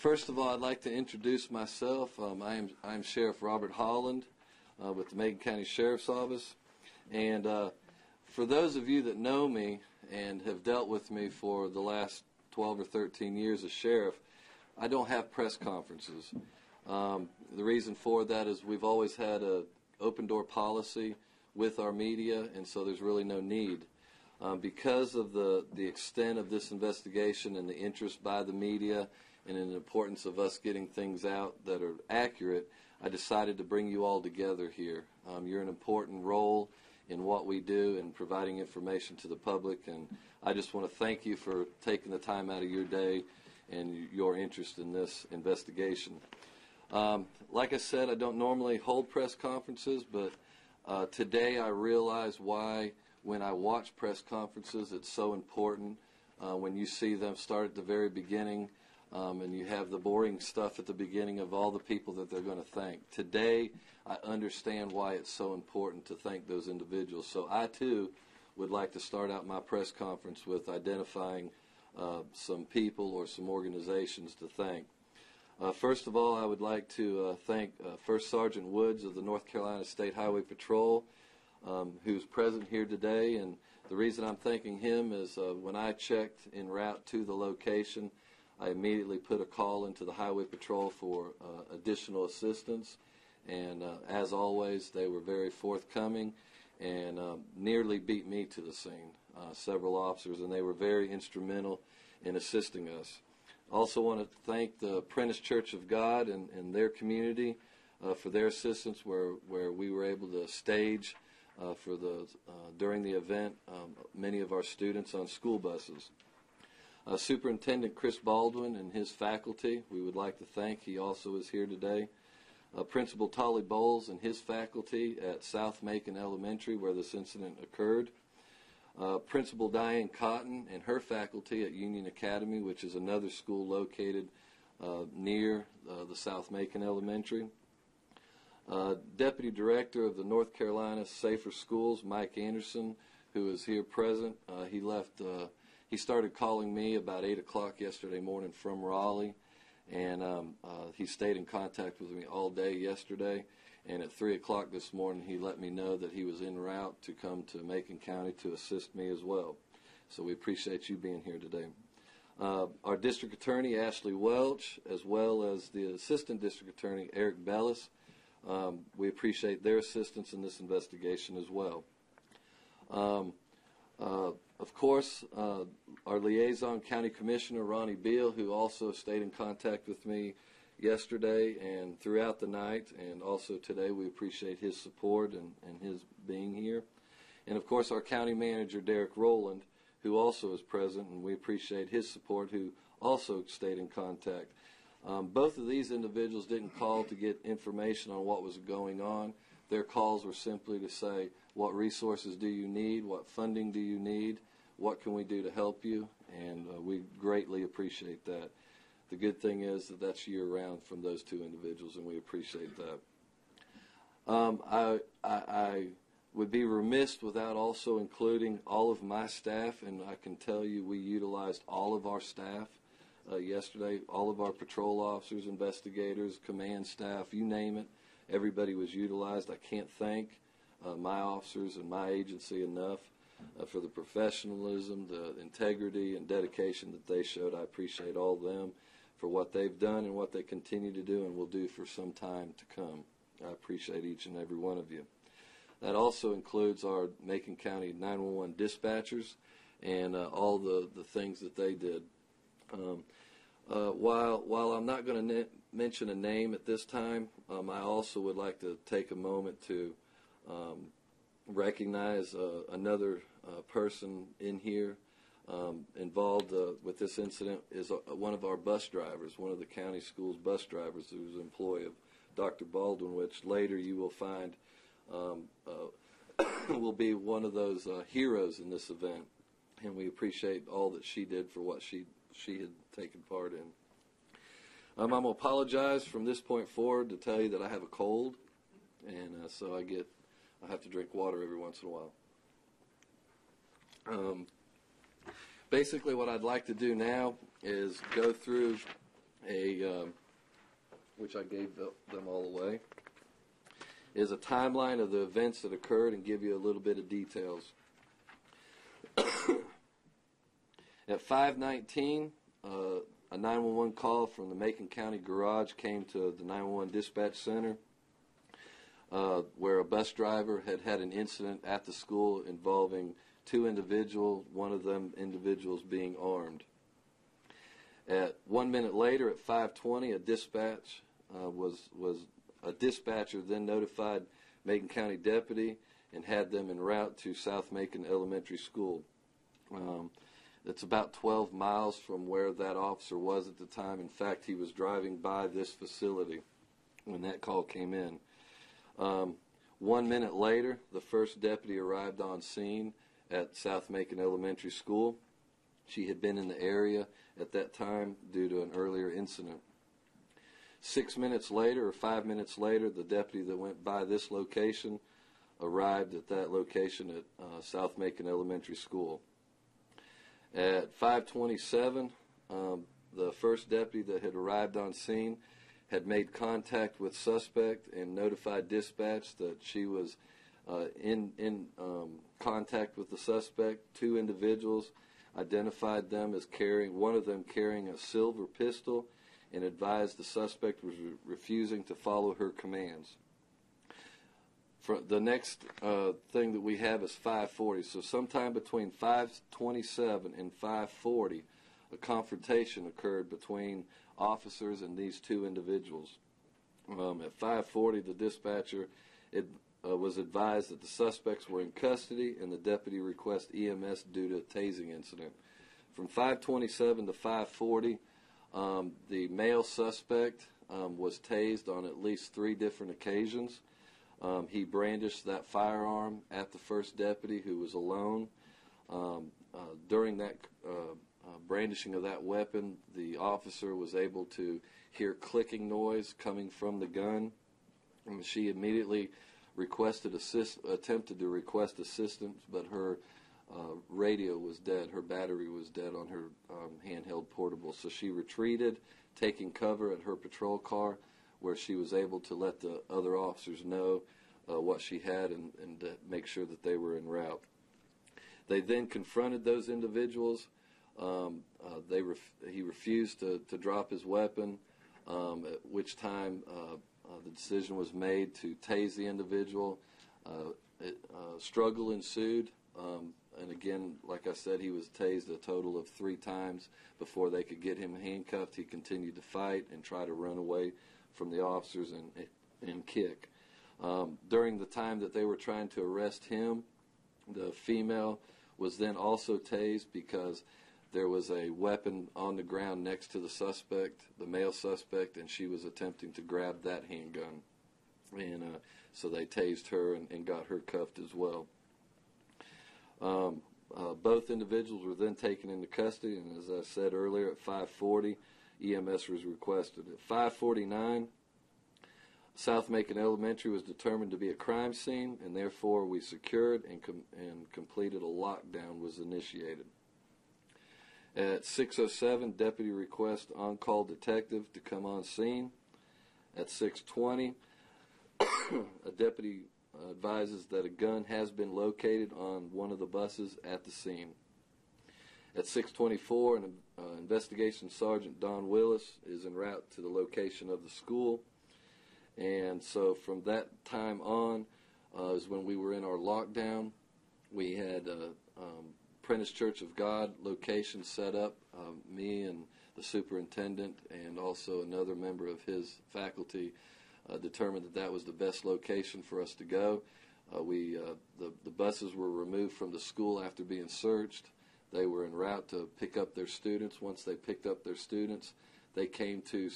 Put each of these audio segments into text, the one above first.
First of all, I'd like to introduce myself. I'm Sheriff Robert Holland with the Macon County Sheriff's Office. And for those of you that know me and have dealt with me for the last 12 or 13 years as sheriff, I don't have press conferences. The reason for that is we've always had an open door policy with our media, and so there's really no need. Because of the extent of this investigation and the interest by the media and in the importance of us getting things out that are accurate, I decided to bring you all together here. You're an important role in what we do and providing information to the public, and I just want to thank you for taking the time out of your day and your interest in this investigation. Like I said, I don't normally hold press conferences, but today I realize why when I watch press conferences it's so important when you see them start at the very beginning and you have the boring stuff at the beginning of all the people that they're going to thank. Today I understand why it's so important to thank those individuals. So I too would like to start out my press conference with identifying some people or some organizations to thank. First of all, I would like to thank First Sergeant Woods of the North Carolina State Highway Patrol, who's present here today. And the reason I'm thanking him is when I checked en route to the location, I immediately put a call into the Highway Patrol for additional assistance. And as always, they were very forthcoming and nearly beat me to the scene, several officers, and they were very instrumental in assisting us. Also want to thank the Prentice Church of God and their community for their assistance where we were able to stage during the event many of our students on school buses. Superintendent Chris Baldwin and his faculty we would like to thank. He also is here today. Principal Tolly Bowles and his faculty at South Macon Elementary where this incident occurred. Principal Diane Cotton and her faculty at Union Academy, which is another school located near the South Macon Elementary. Deputy Director of the North Carolina Safer Schools, Mike Anderson, who is here present. He started calling me about 8 o'clock yesterday morning from Raleigh, and he stayed in contact with me all day yesterday. And at 3 o'clock this morning, he let me know that he was en route to come to Macon County to assist me as well. So we appreciate you being here today. Our District Attorney, Ashley Welch, as well as the Assistant District Attorney, Eric Bellis, we appreciate their assistance in this investigation as well. Of course, our Liaison County Commissioner, Ronnie Beal, who also stayed in contact with me yesterday and throughout the night, and also today. We appreciate his support and his being here. And of course our County Manager, Derek Rowland, who also is present, and we appreciate his support, who also stayed in contact. Both of these individuals didn't call to get information on what was going on. Their calls were simply to say, what resources do you need, what funding do you need, what can we do to help you, and we greatly appreciate that. The good thing is that that's year-round from those two individuals, and we appreciate that. I would be remiss without also including all of my staff, and I can tell you we utilized all of our staff yesterday, all of our patrol officers, investigators, command staff, you name it, everybody was utilized. I can't thank my officers and my agency enough for the professionalism, the integrity, and dedication that they showed. I appreciate all of them for what they've done and what they continue to do and will do for some time to come. I appreciate each and every one of you. That also includes our Macon County 911 dispatchers and all the things that they did. While I'm not going to mention a name at this time, I also would like to take a moment to recognize another person in here involved with this incident is one of our bus drivers, one of the county school's bus drivers who's an employee of Dr. Baldwin, which later you will find will be one of those heroes in this event. And we appreciate all that she did for what she had taken part in. I'm going to apologize from this point forward to tell you that I have a cold, and so I have to drink water every once in a while. Basically what I'd like to do now is go through which I gave them all away, is a timeline of the events that occurred and give you a little bit of details. At 5:19, a 911 call from the Macon County garage came to the 911 dispatch center where a bus driver had had an incident at the school involving two individuals, one of them individuals being armed. At 1 minute later, at 5:20, a dispatcher then notified Macon County deputy and had them en route to South Macon Elementary School. It's about 12 miles from where that officer was at the time. In fact, he was driving by this facility when that call came in. 1 minute later, the first deputy arrived on scene at South Macon Elementary School. She had been in the area at that time due to an earlier incident. 6 minutes later, or 5 minutes later, the deputy that went by this location arrived at that location at South Macon Elementary School. At 5:27, the first deputy that had arrived on scene had made contact with suspect and notified dispatch that she was in contact with the suspect. Two individuals identified them as one of them carrying a silver pistol, and advised the suspect was refusing to follow her commands. The next thing that we have is 5:40. So sometime between 5:27 and 5:40, a confrontation occurred between officers and these two individuals. At 5:40, the dispatcher was advised that the suspects were in custody, and the deputy requested EMS due to a tasing incident. From 5:27 to 5:40, the male suspect was tased on at least 3 different occasions. He brandished that firearm at the first deputy, who was alone. During that brandishing of that weapon, the officer was able to hear clicking noise coming from the gun. And she immediately attempted to request assistance, but her radio was dead. Her battery was dead on her handheld portable. So she retreated, taking cover at her patrol car, where she was able to let the other officers know what she had and make sure that they were en route. They then confronted those individuals. He refused to drop his weapon, at which time the decision was made to tase the individual. Struggle ensued, and again, like I said, he was tased a total of 3 times before they could get him handcuffed. He continued to fight and try to run away from the officers and kick. During the time that they were trying to arrest him, the female was then also tased because there was a weapon on the ground next to the suspect, the male suspect, and she was attempting to grab that handgun. And so they tased her and got her cuffed as well. Both individuals were then taken into custody, and as I said earlier, at 5:40, EMS was requested. At 5:49, South Macon Elementary was determined to be a crime scene, and therefore we secured and completed a lockdown was initiated. At 6:07, deputy requests on-call detective to come on scene. At 6:20, a deputy advises that a gun has been located on one of the buses at the scene. At 6:24, an investigation sergeant, Don Willis, is en route to the location of the school. And so from that time on is when we were in our lockdown. We had Prentice Church of God location set up. Me and the superintendent and also another member of his faculty determined that that was the best location for us to go. The buses were removed from the school after being searched. They were en route to pick up their students. Once they picked up their students, they came to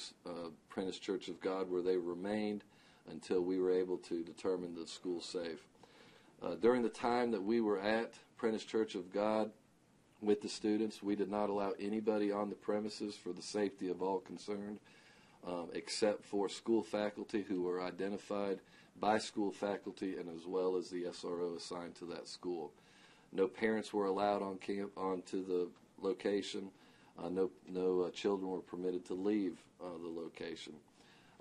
Prentice Church of God, where they remained until we were able to determine the school safe. During the time that we were at Prentice Church of God with the students, we did not allow anybody on the premises for the safety of all concerned, except for school faculty who were identified by school faculty and as well as the SRO assigned to that school. No parents were allowed onto the location. No children were permitted to leave the location.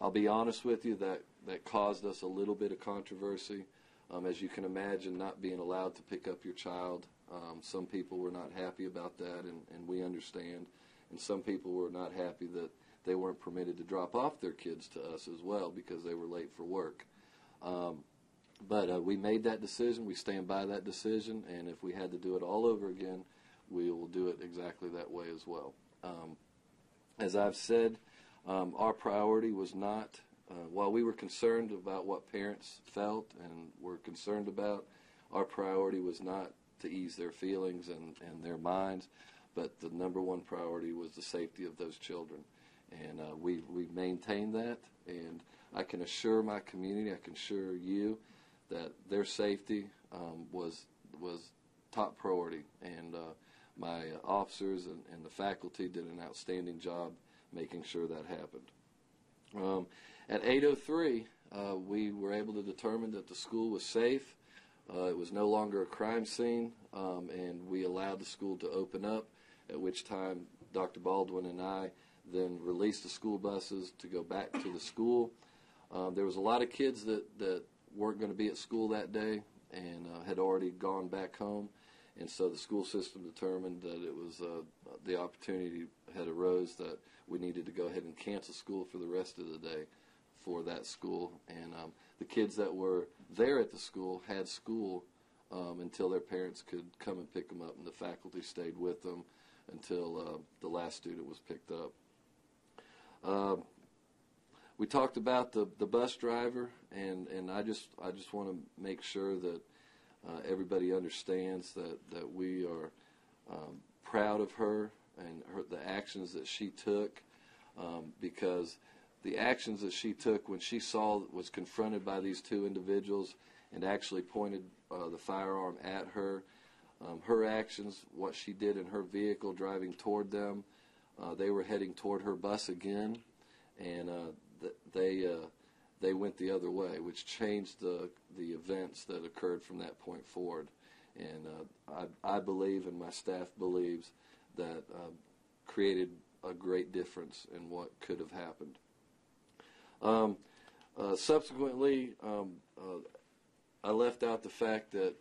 I'll be honest with you, that caused us a little bit of controversy. As you can imagine, not being allowed to pick up your child, some people were not happy about that, and we understand. And some people were not happy that they weren't permitted to drop off their kids to us as well because they were late for work. But we made that decision. We stand by that decision, and if we had to do it all over again, we will do it exactly that way as well. As I've said, our priority was not, while we were concerned about what parents felt and were concerned about, our priority was not to ease their feelings and their minds, but the number one priority was the safety of those children. And we maintained that, and I can assure my community, I can assure you, that their safety was top priority, and my officers and the faculty did an outstanding job making sure that happened. At 8:03, we were able to determine that the school was safe. It was no longer a crime scene, and we allowed the school to open up, at which time Dr. Baldwin and I then released the school buses to go back to the school. There was a lot of kids that weren't going to be at school that day and had already gone back home, and so the school system determined that it was the opportunity had arose that we needed to go ahead and cancel school for the rest of the day for that school. And the kids that were there at the school had school until their parents could come and pick them up, and the faculty stayed with them until the last student was picked up. We talked about the bus driver, and I just want to make sure that everybody understands that we are proud of her and the actions that she took, because the actions that she took when she was confronted by these two individuals and actually pointed the firearm at her, her actions, what she did in her vehicle driving toward them, they were heading toward her bus again, and they went the other way, which changed the events that occurred from that point forward. And I believe, and my staff believes, that created a great difference in what could have happened. Subsequently, I left out the fact that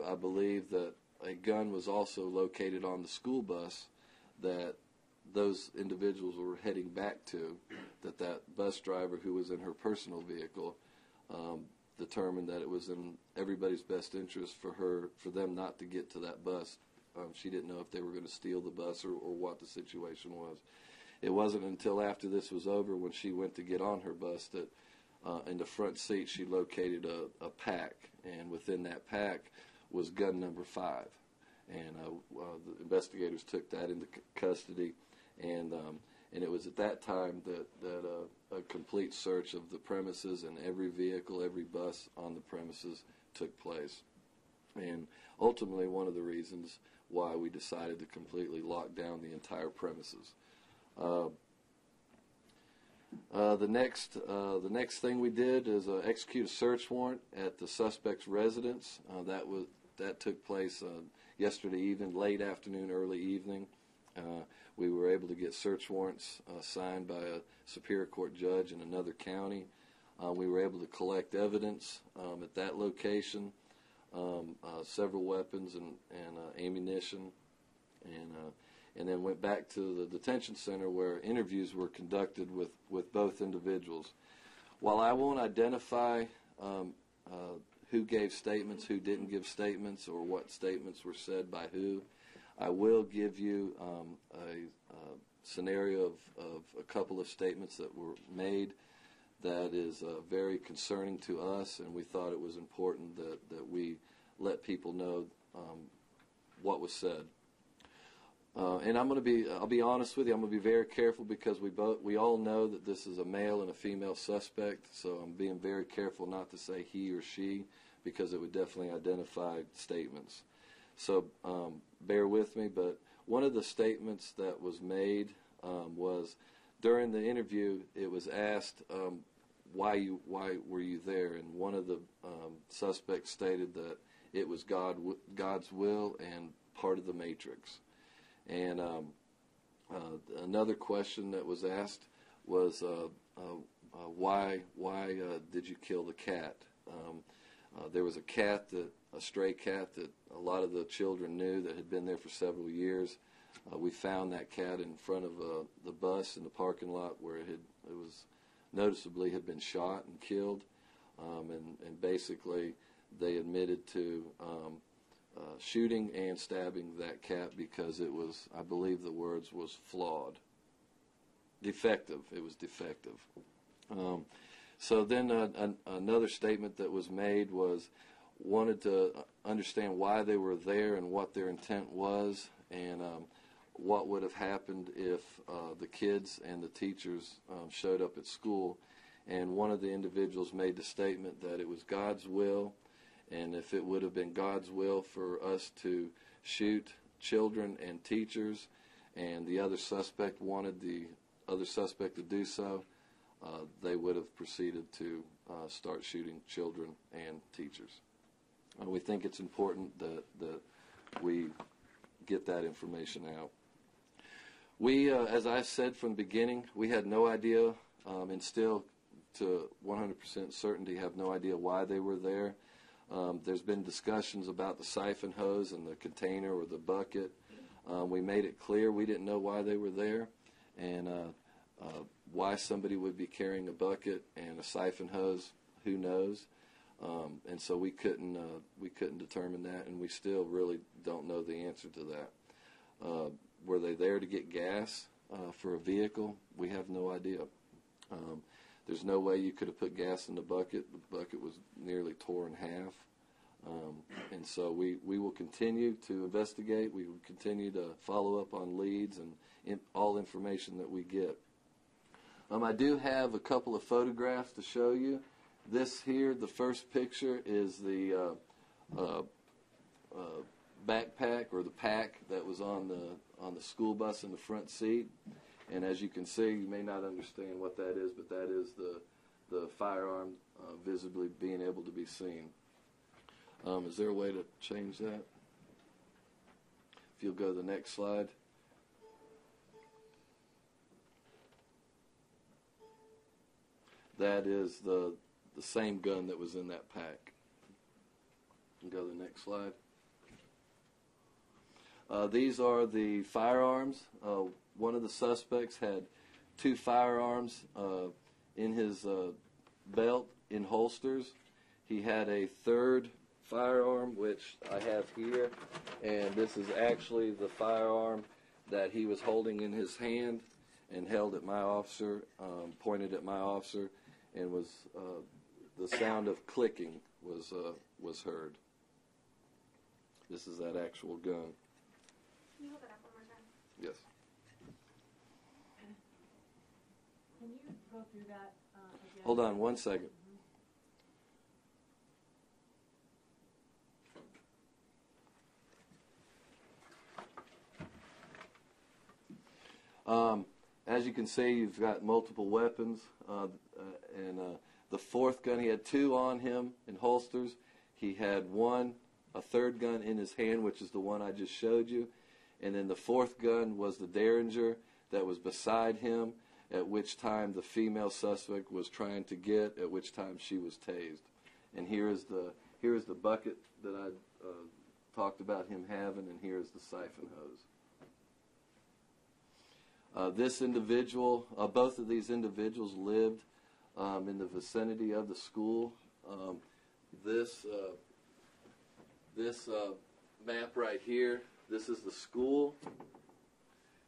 I believe that a gun was also located on the school bus that those individuals were heading back to, that bus driver who was in her personal vehicle determined that it was in everybody's best interest for them not to get to that bus. She didn't know if they were going to steal the bus or what the situation was. It wasn't until after this was over, when she went to get on her bus, that in the front seat she located a pack, and within that pack was gun number 5. And the investigators took that into custody, and it was at that time that a complete search of the premises and every vehicle, every bus on the premises took place. And ultimately, one of the reasons why we decided to completely lock down the entire premises. The next thing we did is execute a search warrant at the suspect's residence. That took place yesterday evening, late afternoon, early evening. We were able to get search warrants signed by a Superior Court judge in another county. We were able to collect evidence at that location, several weapons and ammunition, and then went back to the detention center where interviews were conducted with both individuals. While I won't identify who gave statements, who didn't give statements, or what statements were said by who, I will give you a scenario of a couple of statements that were made that is very concerning to us, and we thought it was important that we let people know what was said. And I'll be honest with you, I'm going to be very careful, because we all know that this is a male and a female suspect, so I'm being very careful not to say he or she, because it would definitely identify statements. So bear with me, but one of the statements that was made was, during the interview, it was asked, why were you there? And one of the suspects stated that it was God's will and part of the Matrix. And Another question that was asked was why did you kill the cat? There was a stray cat that a lot of the children knew that had been there for several years. We found that cat in front of the bus in the parking lot where it was noticeably had been shot and killed, and basically they admitted to shooting and stabbing that cat because it was, I believe the words was flawed. Defective. It was defective. So then another statement that was made was wanted to understand why they were there and what their intent was, and what would have happened if the kids and the teachers showed up at school. And one of the individuals made the statement that it was God's will, and if it would have been God's will for us to shoot children and teachers, and the other suspect wanted the other suspect to do so, they would have proceeded to start shooting children and teachers. We think it's important that we get that information out. We, as I said from the beginning, we had no idea, and still to 100% certainty have no idea why they were there. There's been discussions about the siphon hose and the container or the bucket. We made it clear we didn't know why they were there, and why somebody would be carrying a bucket and a siphon hose, who knows? And so we couldn't determine that, and we still really don't know the answer to that. Were they there to get gas for a vehicle? We have no idea. There's no way you could have put gas in the bucket. The bucket was nearly torn in half. And so we will continue to investigate. We will continue to follow up on leads and all information that we get. I do have a couple of photographs to show you. This here, the first picture, is the backpack or the pack that was on the school bus in the front seat. And as you can see, you may not understand what that is, but that is the firearm visibly being able to be seen. Is there a way to change that? If you'll go to the next slide. That is the same gun that was in that pack. You can go to the next slide. These are the firearms. One of the suspects had 2 firearms in his belt in holsters. He had a third firearm, which I have here, and this is actually the firearm that he was holding in his hand and held at my officer, pointed at my officer, and was the sound of clicking was heard. This is that actual gun. Can you hold it up one more time? Yes. Can you go through that again? Hold on 1 second. As you can see, you've got multiple weapons, and the fourth gun, he had 2 on him in holsters. He had a third gun in his hand, which is the one I just showed you, and then the fourth gun was the Derringer that was beside him, at which time the female suspect was trying to get, at which time she was tased. And here is the bucket that I talked about him having, and here is the siphon hose. This individual, both of these individuals lived in the vicinity of the school. This map right here, this is the school,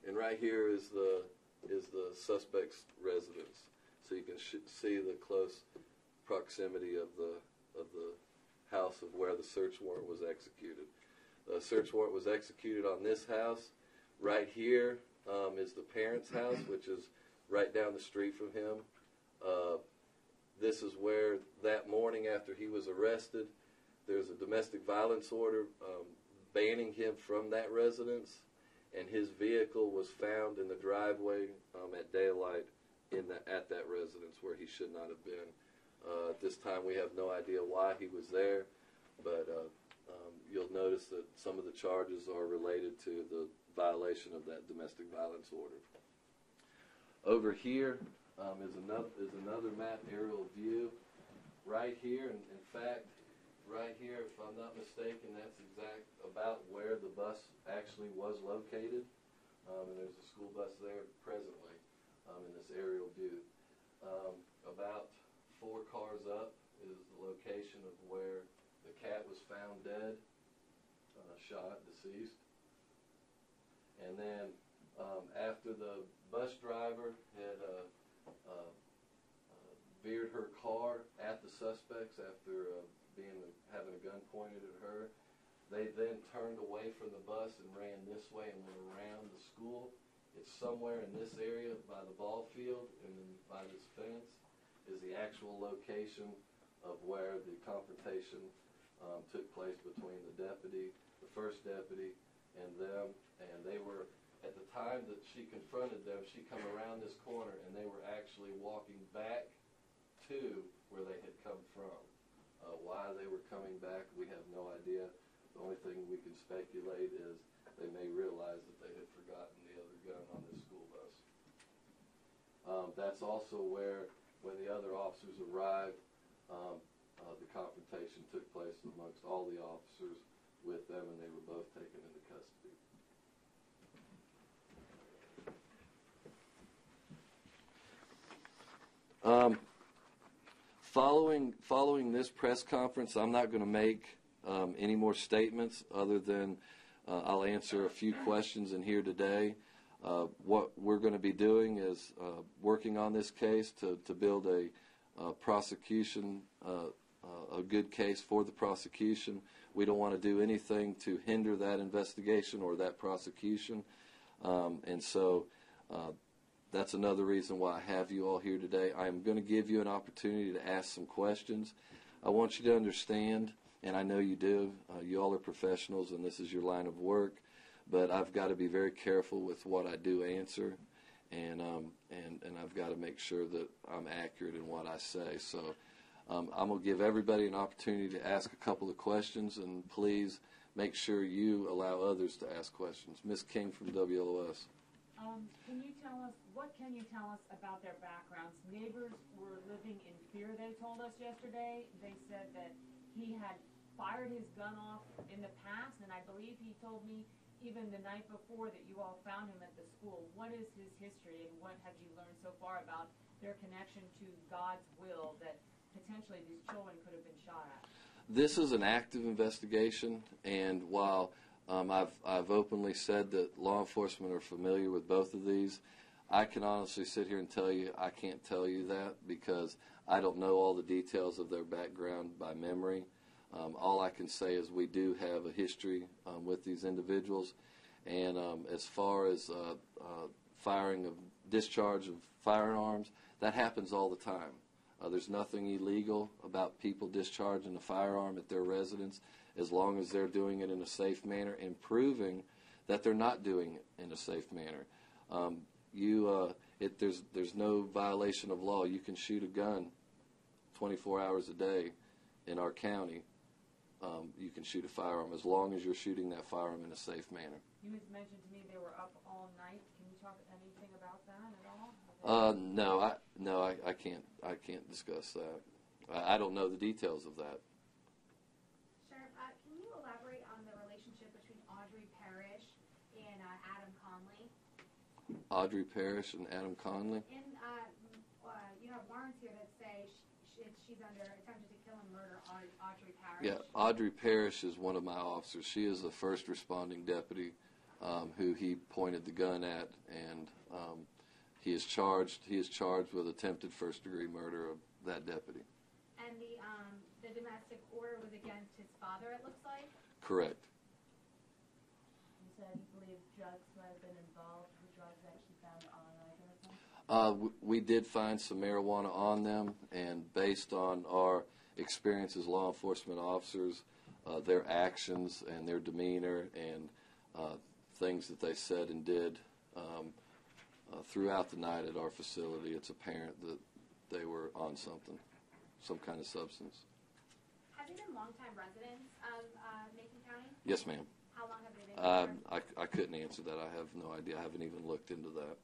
and right here is the suspect's residence. So you can see the close proximity of the house of where the search warrant was executed. The search warrant was executed on this house. Right here is the parents' house, which is right down the street from him. This is where that morning after he was arrested, there's a domestic violence order banning him from that residence, and his vehicle was found in the driveway at daylight at that residence where he should not have been. At this time, we have no idea why he was there, but you'll notice that some of the charges are related to violation of that domestic violence order. Over here is another map aerial view. Right here, and in fact, right here, if I'm not mistaken, that's about where the bus actually was located. And there's a school bus there presently in this aerial view. About 4 cars up is the location of where the cat was found dead, shot, deceased. And then after the bus driver had veered her car at the suspects after having a gun pointed at her, they then turned away from the bus and ran this way and went around the school. It's somewhere in this area by the ball field, and then by this fence is the actual location of where the confrontation took place between the first deputy, and them. And they were, at the time that she confronted them, she come around this corner, and they were actually walking back to where they had come from. Why they were coming back, we have no idea. The only thing we can speculate is they may realize that they had forgotten the other gun on this school bus. That's also where, when the other officers arrived, the confrontation took place amongst all the officers with them, and they were both taken into custody. Following this press conference, I'm not going to make any more statements other than I'll answer a few questions in here today. What we're going to be doing is working on this case to build a prosecution, a good case for the prosecution. We don't want to do anything to hinder that investigation or that prosecution. And so that's another reason why I have you all here today. I am going to give you an opportunity to ask some questions. I want you to understand, and I know you do, you all are professionals and this is your line of work, but I've got to be very careful with what I do answer, and I've got to make sure that I'm accurate in what I say. So I'm going to give everybody an opportunity to ask a couple of questions, and please make sure you allow others to ask questions. Ms. King from WLOS. What can you tell us about their backgrounds? Neighbors were living in fear, they told us yesterday. They said that he had fired his gun off in the past, and I believe he told me even the night before that you all found him at the school. What is his history, and what have you learned so far about their connection to God's will that potentially these children could have been shot at? This is an active investigation, and while I've openly said that law enforcement are familiar with both of these, I can honestly sit here and tell you I can't tell you that because I don't know all the details of their background by memory. All I can say is we do have a history with these individuals, and as far as discharge of firearms, that happens all the time. There's nothing illegal about people discharging a firearm at their residence as long as they're doing it in a safe manner and proving that they're not doing it in a safe manner. There's no violation of law. You can shoot a gun 24 hours a day in our county. You can shoot a firearm as long as you're shooting that firearm in a safe manner. You mentioned to me they were up all night. Can you talk anything about that at all? No, I can't discuss that. I don't know the details of that. Sheriff, can you elaborate on the relationship between Audrey Parrish and Adam Conley? Audrey Parrish and Adam Conley? And you have warrants here that say she's under attempted to kill and murder Audrey Parrish. Yeah, Audrey Parrish is one of my officers. She is the first responding deputy who he pointed the gun at, and he is charged with attempted first-degree murder of that deputy. And the domestic order was against his father, it looks like? Correct. You said you believe drugs might have been involved. The drugs actually found on either of them? We did find some marijuana on them, and based on our experience as law enforcement officers, their actions and their demeanor and things that they said and did throughout the night at our facility, it's apparent that they were on something, some kind of substance. Have you been longtime residents of Macon County? Yes, ma'am. How long have they been there? I couldn't answer that. I have no idea. I haven't even looked into that.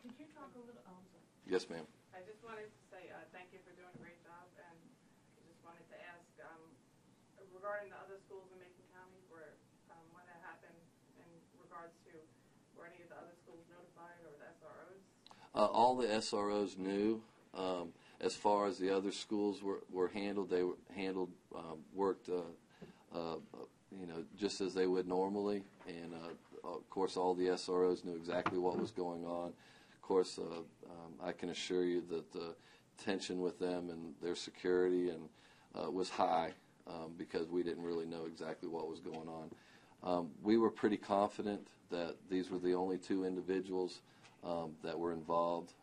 Could you talk a little? Oh, I'm sorry. Yes, ma'am. I just wanted to say thank you for doing a great job, and I just wanted to ask regarding the other schools in Macon County, where when that happened, in regards to were any of the other schools notified or the SROs? All the SROs knew. As far as the other schools were handled, they were handled, worked, just as they would normally. And of course, all the SROs knew exactly what was going on. Of course, I can assure you that the tension with them and their security was high because we didn't really know exactly what was going on. We were pretty confident that these were the only two individuals that were involved.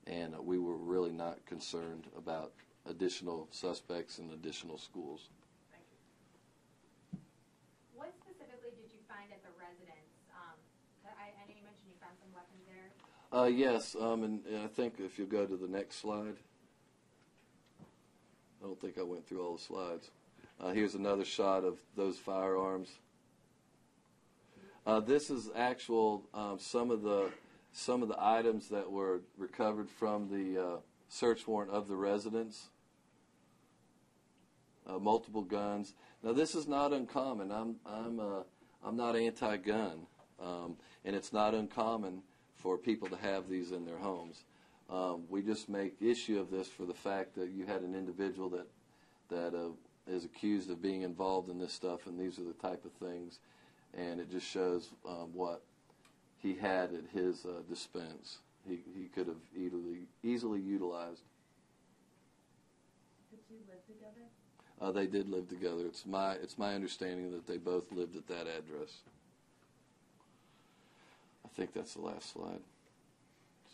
And we were really not concerned about additional suspects and additional schools. Thank you. What specifically did you find at the residence? I know you mentioned you found some weapons there. Yes, and I think if you go to the next slide. I don't think I went through all the slides. Here's another shot of those firearms. This is actual some of the items that were recovered from the search warrant of the residence. Multiple guns. Now this is not uncommon. I'm not anti-gun, and it's not uncommon for people to have these in their homes. We just make issue of this for the fact that you had an individual that is accused of being involved in this stuff, and these are the type of things, and it just shows what he had at his dispense. He could have easily utilized. Did you live together? They did live together. It's my understanding that they both lived at that address. I think that's the last slide.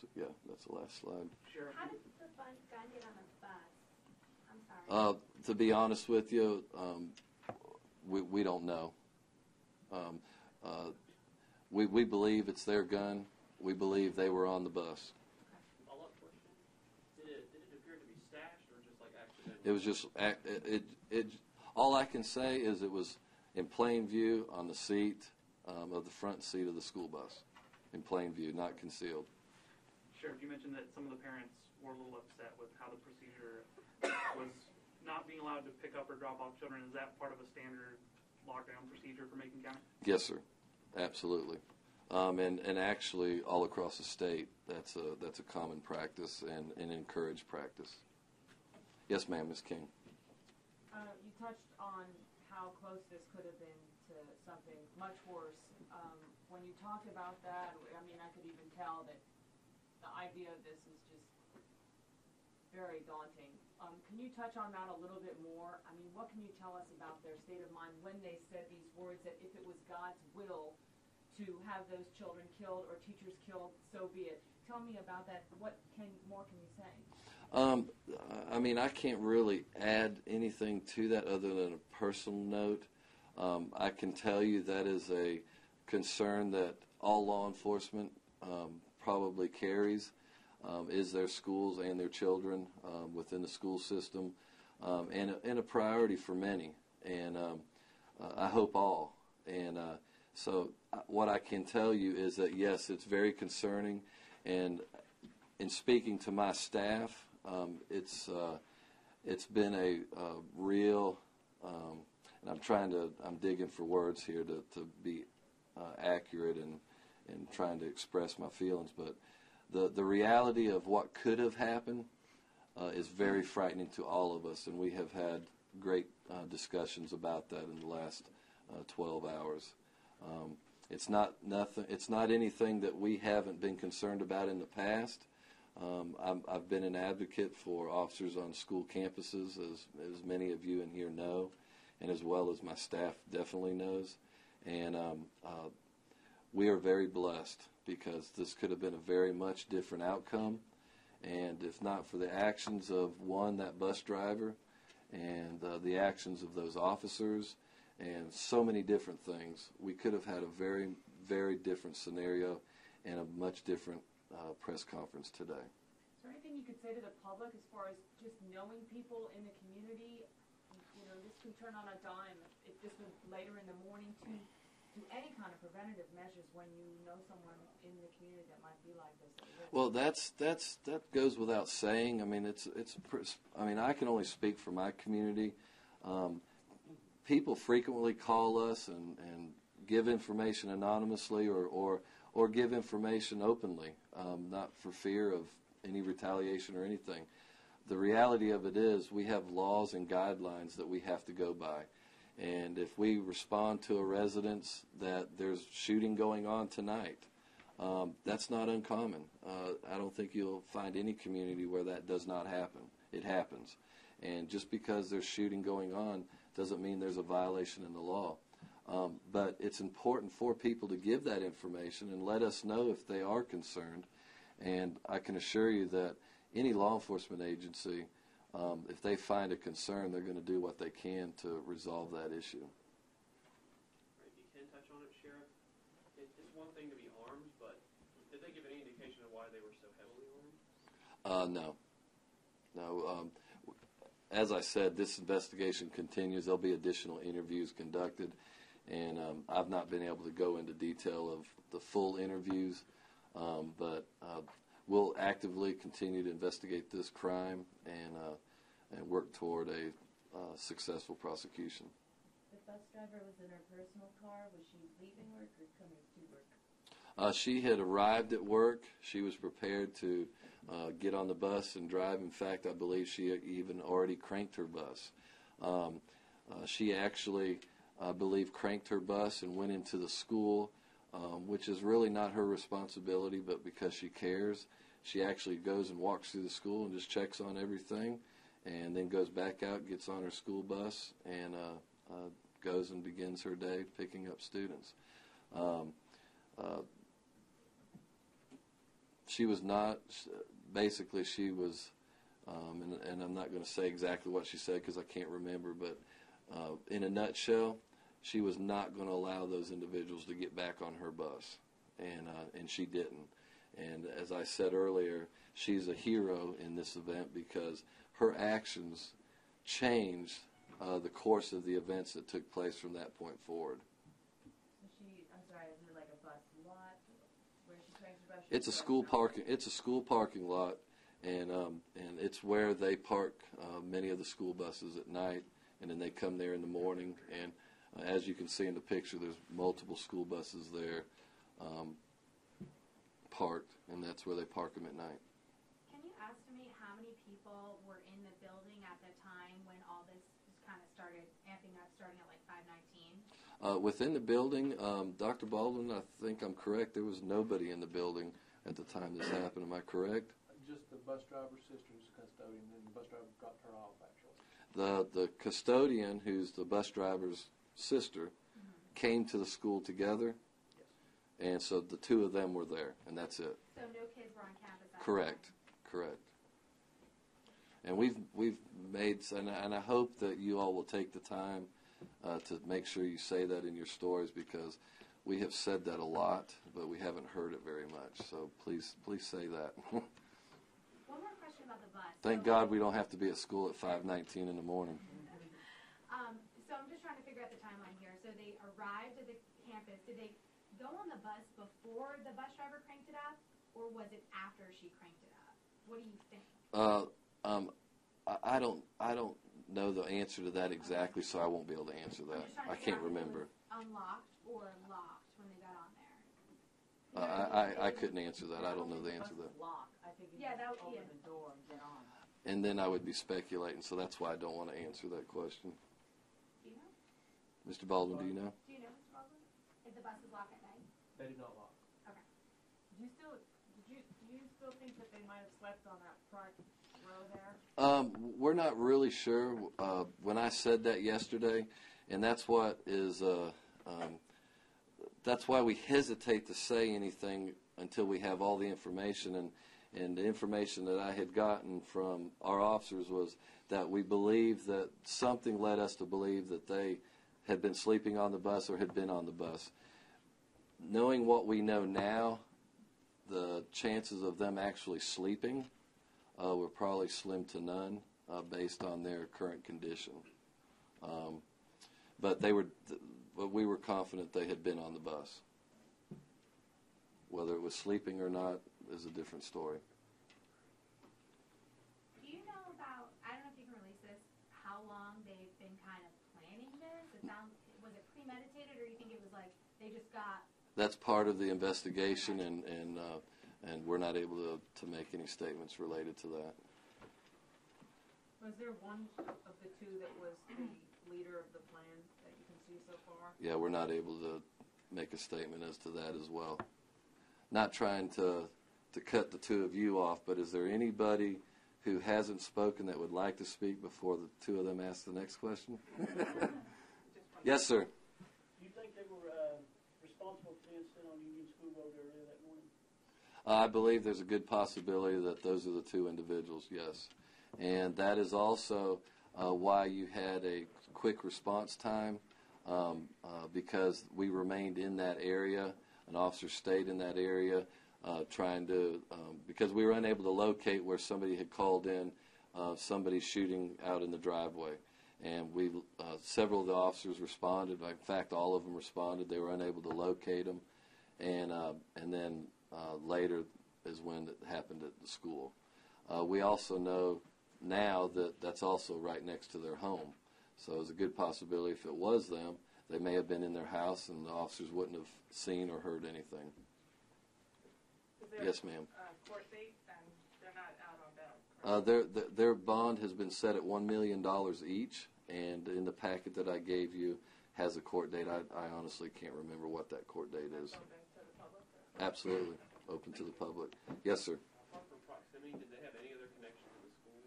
So, yeah, that's the last slide. Sure. How did the gun get on the bus? I'm sorry. To be honest with you, we don't know. We believe it's their gun. We believe they were on the bus. Follow-up question. Did it appear to be stashed or just like accidentally? It was just all I can say is it was in plain view on the seat of the front seat of the school bus, in plain view, not concealed. Sure. You mentioned that some of the parents were a little upset with how the procedure was not being allowed to pick up or drop off children. Is that part of a standard lockdown procedure for Macon County? Yes, sir. Absolutely. And actually, all across the state, that's a common practice and encouraged practice. Yes, ma'am, Ms. King. You touched on how close this could have been to something much worse. When you talked about that, I mean, I could even tell that the idea of this is just very daunting. Can you touch on that a little bit more? I mean, what can you tell us about their state of mind when they said these words that if it was God's will to have those children killed or teachers killed, so be it? Tell me about that. What more can you say? I mean, I can't really add anything to that other than a personal note. I can tell you that is a concern that all law enforcement probably carries, is their schools and their children within the school system, and a priority for many, and I hope all. And so what I can tell you is that, yes, it's very concerning, and in speaking to my staff, it's been a real, and I'm digging for words here to be accurate and trying to express my feelings, but the reality of what could have happened is very frightening to all of us, and we have had great discussions about that in the last 12 hours. It's not anything that we haven't been concerned about in the past. I've been an advocate for officers on school campuses, as many of you in here know, and as well as my staff definitely knows. And we are very blessed because this could have been a very much different outcome. And if not for the actions of, one, that bus driver, and the actions of those officers, and so many different things, we could have had a very, very different scenario and a much different press conference today. Is there anything you could say to the public as far as just knowing people in the community? you know, this can turn on a dime if this was later in the morning to do any kind of preventative measures when you know someone in the community that might be like this. Well, that goes without saying. I mean, I mean, I can only speak for my community. People frequently call us and give information anonymously or give information openly, not for fear of any retaliation or anything. The reality of it is we have laws and guidelines that we have to go by. And if we respond to a residence that there's shooting going on tonight, that's not uncommon. I don't think you'll find any community where that does not happen. It happens. And just because there's shooting going on doesn't mean there's a violation in the law. But it's important for people to give that information and let us know if they are concerned. And I can assure you that any law enforcement agency, if they find a concern, they're going to do what they can to resolve that issue. Right, if you can touch on it, Sheriff, it's one thing to be armed, but did they give any indication of why they were so heavily armed? No. As I said, this investigation continues. There'll be additional interviews conducted, and I've not been able to go into detail of the full interviews, but we'll actively continue to investigate this crime and work toward a successful prosecution. The bus driver was in her personal car. Was she leaving work or coming to work? She had arrived at work. She was prepared to get on the bus and drive. In fact, I believe she even already cranked her bus. She actually, I believe, cranked her bus and went into the school, which is really not her responsibility, but because she cares, she actually goes and walks through the school and just checks on everything, and then goes back out, gets on her school bus, and goes and begins her day picking up students. She was not, basically she was, and I'm not going to say exactly what she said because I can't remember, but in a nutshell, she was not going to allow those individuals to get back on her bus, and she didn't. And as I said earlier, she's a hero in this event because her actions changed the course of the events that took place from that point forward. So I'm sorry, is it like a bus lot where she cranks her bus? It's a school parking. It's a school parking lot, and it's where they park many of the school buses at night, and then they come there in the morning. And as you can see in the picture, there's multiple school buses there parked, and that's where they park them at night. Can you estimate how many people were in the building at the time when all this just kind of started amping up, starting at like 5:19? Within the building, Dr. Baldwin, I think I'm correct, there was nobody in the building at the time this happened. Am I correct? Just the bus driver's sister's custodian, and the bus driver dropped her off, actually. The custodian, who's the bus driver's sister, came to the school together, and so the two of them were there, and that's it. So no kids were on campus at Correct. And we've made, and I hope that you all will take the time to make sure you say that in your stories, because we have said that a lot, but we haven't heard it very much. So please say that. One more question about the bus. Thank God we don't have to be at school at 5:19 in the morning. So I'm just trying to figure out the timeline here. So they arrived at the campus. Did they go on the bus before the bus driver cranked it up, or was it after she cranked it up? What do you think? I don't know the answer to that exactly, so I won't be able to answer that. I can't remember. Unlocked or locked when they got on there? I couldn't answer that. I don't know the answer to that. I think you Yeah, just that would- open yeah. the door and get on. And then I would be speculating, so that's why I don't want to answer that question. Do you know? Mr. Baldwin, do you know? Do you know, Mr. Baldwin? If the bus is locked at night? They did not lock. Okay. Do you still think that they might have slept on that front row there? We're not really sure. When I said that yesterday, and that's what is, that's why we hesitate to say anything until we have all the information. And the information that I had gotten from our officers was that we believe that something led us to believe that they had been sleeping on the bus or had been on the bus. Knowing what we know now, the chances of them actually sleeping were probably slim to none based on their current condition. But we were confident they had been on the bus. Whether it was sleeping or not is a different story. Do you know about, I don't know if you can release this, how long they've been kind of planning this? Was it premeditated, or do you think it was like they just got... That's part of the investigation, and we're not able to make any statements related to that. Was there one of the two that was the leader of the plan that you can see so far? Yeah, we're not able to make a statement as to that as well. Not trying to cut the two of you off, but is there anybody who hasn't spoken that would like to speak before the two of them ask the next question? Yes, sir. Do you think they were responsible for the incident on Union School Road area that morning? I believe there's a good possibility that those are the two individuals, yes. And that is also why you had a quick response time, because we remained in that area. An officer stayed in that area trying to, because we were unable to locate where somebody had called in somebody shooting out in the driveway. And several of the officers responded. In fact, all of them responded. They were unable to locate them. And then later is when it happened at the school. We also know now that that's also right next to their home. So there's a good possibility if it was them, they may have been in their house and the officers wouldn't have seen or heard anything. Yes, ma'am. Court date, and they're not out on bail? Their bond has been set at $1 million each, and in the packet that I gave you has a court date. I honestly can't remember what that court date is. Open to the public? Or? Absolutely. Open to the public. Yes, sir. Apart from proximity, did they have any other connection to the school?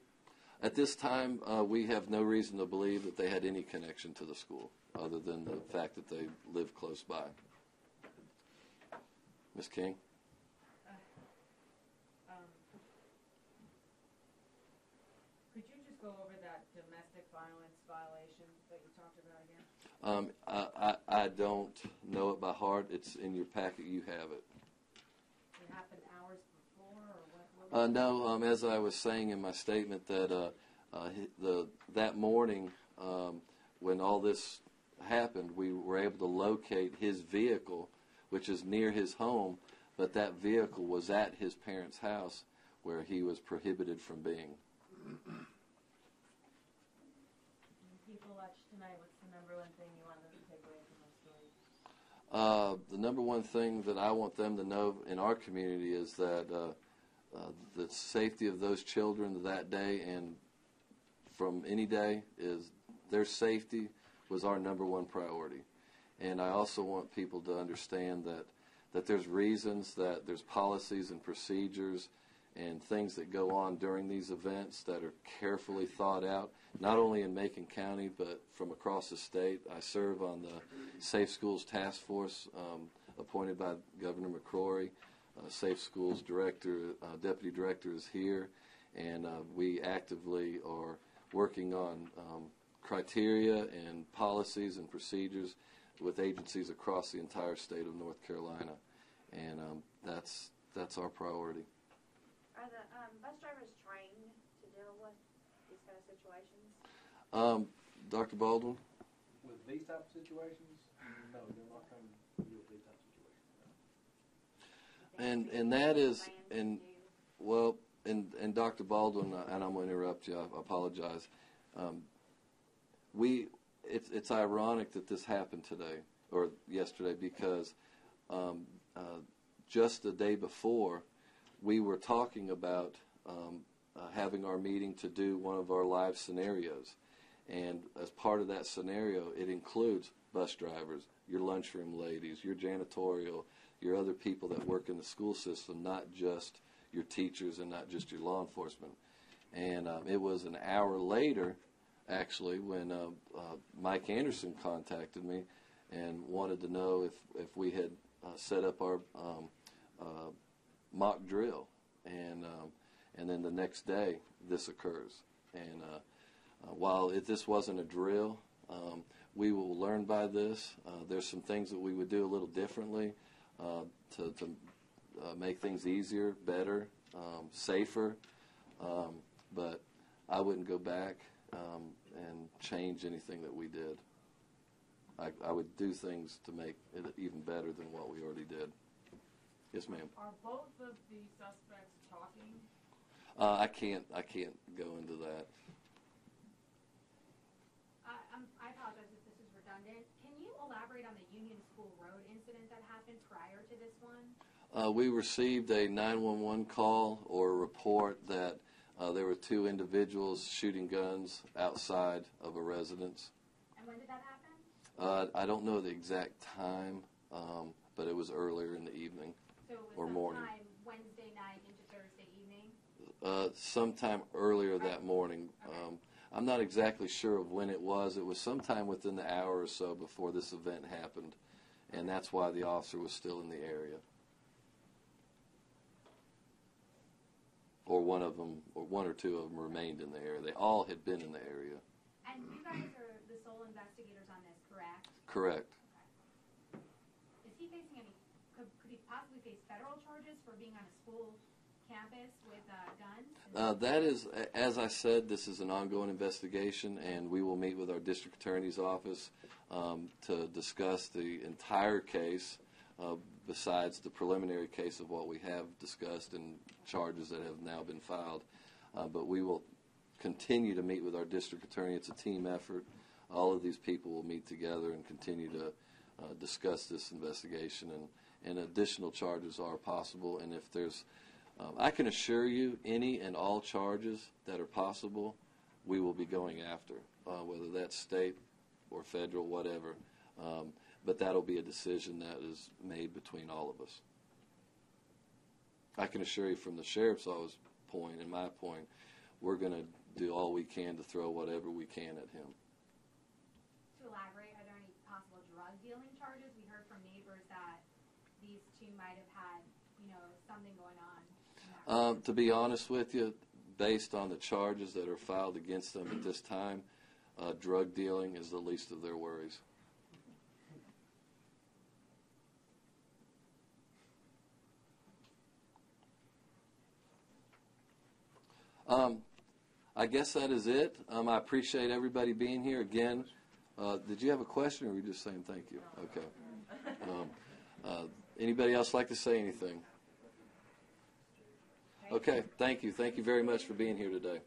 At this time, we have no reason to believe that they had any connection to the school, other than the fact that they live close by. Ms. King? Could you just go over that domestic violence violation that you talked about again? I don't know it by heart. It's in your packet. You have it. It happened hours before, or what? No, as I was saying in my statement, that that morning when all this happened, we were able to locate his vehicle, which is near his home, but that vehicle was at his parents' house where he was prohibited from being. People watch tonight, what's the number one thing you want them to take away from those stories? The number one thing that I want them to know in our community is that the safety of those children that day and from any day is their safety was our number one priority. And I also want people to understand that there's reasons, that there's policies and procedures and things that go on during these events that are carefully thought out, not only in Macon County, but from across the state. I serve on the Safe Schools Task Force appointed by Governor McCrory. Safe Schools Director, Deputy Director is here, and we actively are working on criteria and policies and procedures with agencies across the entire state of North Carolina, and that's our priority. Are the bus drivers trained to deal with these kind of situations? Dr. Baldwin? With these type of situations, no, they're not trained to deal with these type of situations. And that is, and Dr. Baldwin, and I'm going to interrupt you, I apologize. It's ironic that this happened today, or yesterday, because just the day before, we were talking about having our meeting to do one of our live scenarios. And as part of that scenario, it includes bus drivers, your lunchroom ladies, your janitorial, your other people that work in the school system, not just your teachers and not just your law enforcement. And it was an hour later, actually, when Mike Anderson contacted me and wanted to know if we had set up our mock drill. And then the next day, this occurs. And while this wasn't a drill, we will learn by this. There's some things that we would do a little differently to make things easier, better, safer. But I wouldn't go back and change anything that we did. I would do things to make it even better than what we already did. Yes, ma'am. Are both of the suspects talking? I can't go into that. I apologize if this is redundant. Can you elaborate on the Union School Road incident that happened prior to this one? We received a 911 call or a report that there were two individuals shooting guns outside of a residence. And when did that happen? I don't know the exact time, but it was earlier in the evening. So it was or morning. sometime Wednesday night into Thursday evening? Sometime earlier that morning. Okay. I'm not exactly sure of when it was. It was sometime within the hour or so before this event happened, and that's why the officer was still in the area. Or one of them, or one or two of them remained in the area. They all had been in the area. And you guys are the sole investigators on this, correct? Correct. Okay. Is he facing any, could he possibly face federal charges for being on a school campus with guns? That is, as I said, this is an ongoing investigation, and we will meet with our district attorney's office to discuss the entire case, besides the preliminary case of what we have discussed and charges that have now been filed. But we will continue to meet with our district attorney. It's a team effort. All of these people will meet together and continue to discuss this investigation, and additional charges are possible. And if there's I can assure you, any and all charges that are possible, we will be going after, whether that's state or federal, whatever. But that'll be a decision that is made between all of us. I can assure you from the sheriff's office point and my point, we're going to do all we can to throw whatever we can at him. To elaborate, are there any possible drug dealing charges? We heard from neighbors that these two might have had, something going on. To be honest with you, based on the charges that are filed against them at this time, drug dealing is the least of their worries. I guess that is it. I appreciate everybody being here. Again, did you have a question, or were you just saying thank you? Okay. Anybody else like to say anything? Okay, thank you. Thank you very much for being here today.